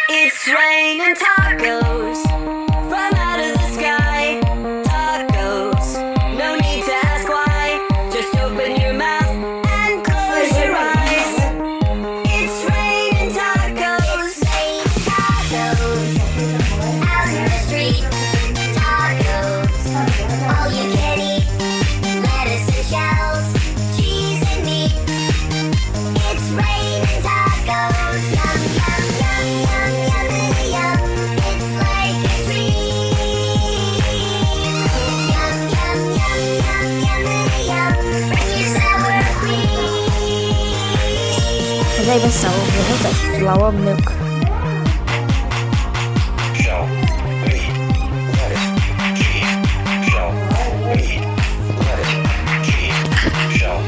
It's raining tacos from out of the sky. Tacos, no need to ask why. Just open your mouth and close your eyes. It's raining tacos. Tacos out in the street. Tacos, all you can eat. Lettuce and shells, cheese and meat. It's raining tacos. Yum, yum, yum, yum, yummity yum. It's like a dream. Yum, yum, yum, yum, yummity yum. Bring your sour cream. There's even sour with like flour milk. Shell, meat, lettuce, cheese. Shell, meat, lettuce, cheese. Shell,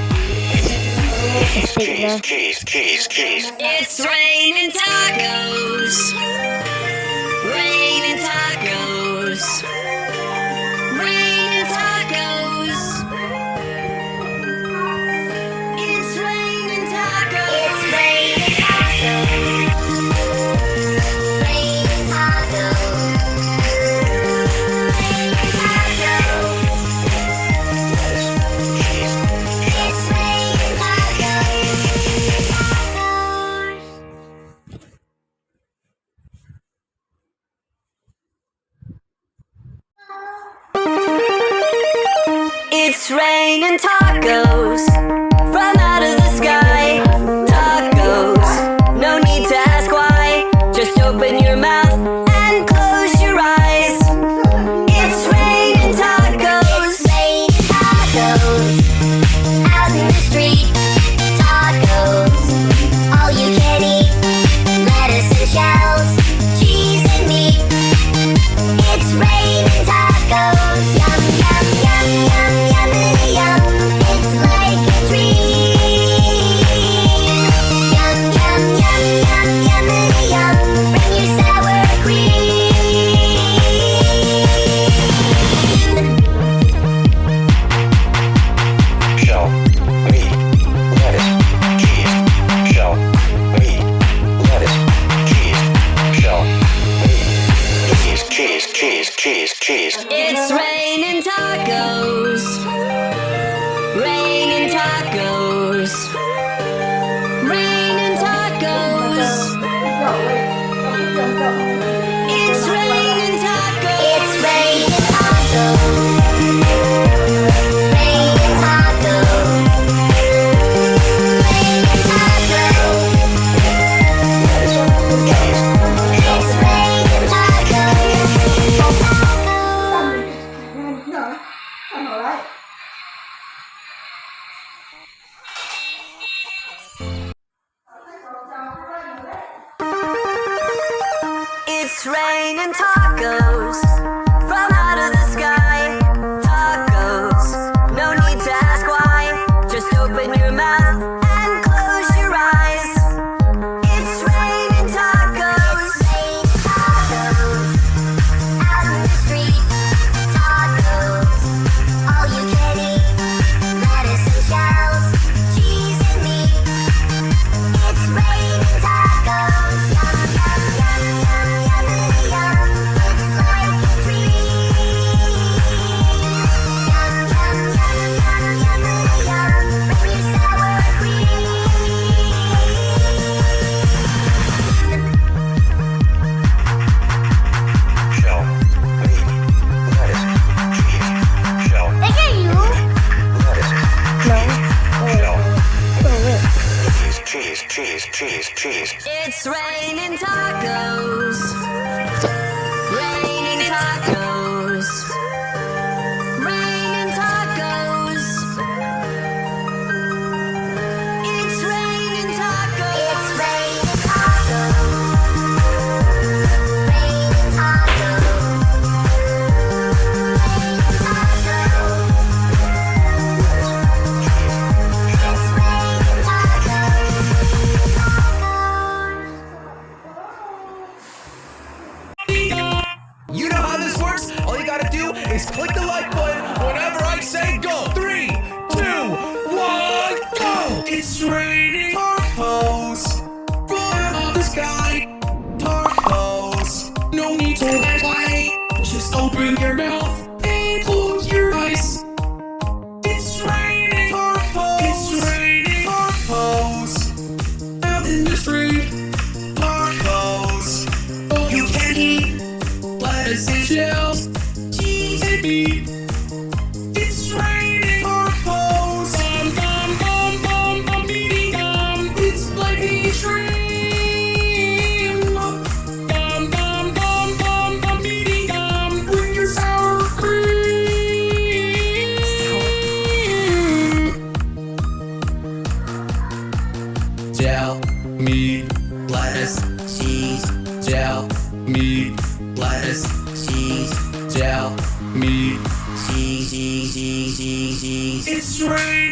cheese. It's raining tacos. Raining tacos. Raining tacos. It's raining tacos. It's raining tacos. Raining tacos. Raining tacos. It's raining tacos. It's raining tacos from out of the sky. Tacos, no need to ask why. Just open your mouth and close your eyes. It's raining tacos. Raining tacos out in the street. Tacos, all you can eat. Lettuce and shells, cheese and meat. It's raining tacos. Yum, yum, yum, yum, yummity yum. It's like a dream. Yum, yum, yum, yum, yummity yum. Bring your sour cream. Shell, meat, lettuce, cheese. Shell, meat, lettuce, cheese. Shell, meat, cheese. It's raining tacos. Raining tacos. Raining tacos. It's raining tacos. It's raining tacos. Raining tacos. Raining tacos. It's raining tacos. It's raining tacos from out of the sky. Tacos, no need to ask why. Just open your mouth and close your eyes. It's raining tacos. Raining tacos out in the street. Tacos, all you can eat. Lettuce and shells, cheese and meat. It's raining tacos. Yum, yum, yum, yum, yummity yum. It's like a dream. Yum, yum, yum, yum, yummity yum. Bring your sour cream. Shell, meat, lettuce, cheese. Shell, lettuce, shell, cheese. It's raining tacos. Raining tacos. Raining tacos. It's raining tacos. It's raining tacos. Raining tacos. Raining tacos. It's raining tacos. You know how this works? All you gotta do is click the like button whenever I say go. 3, 2, 1, go! It's raining tacos from the sky. open your mouth and close your eyes. It's raining tacos. It's raining tacos. Out in the street, tacos. All you can eat, lettuce and shells, cheese and meat. It's raining tacos. Bum, bum, bum, bum, bum, beady gum. It's like a dream. Bum, bum, bum, bum, bum, beady gum. Bring your sour cream. Gel, meat, lettuce, cheese. Gel, meat, lettuce, cheese. Gel, meat, cheese, cheese, cheese, cheese, cheese. It's raining.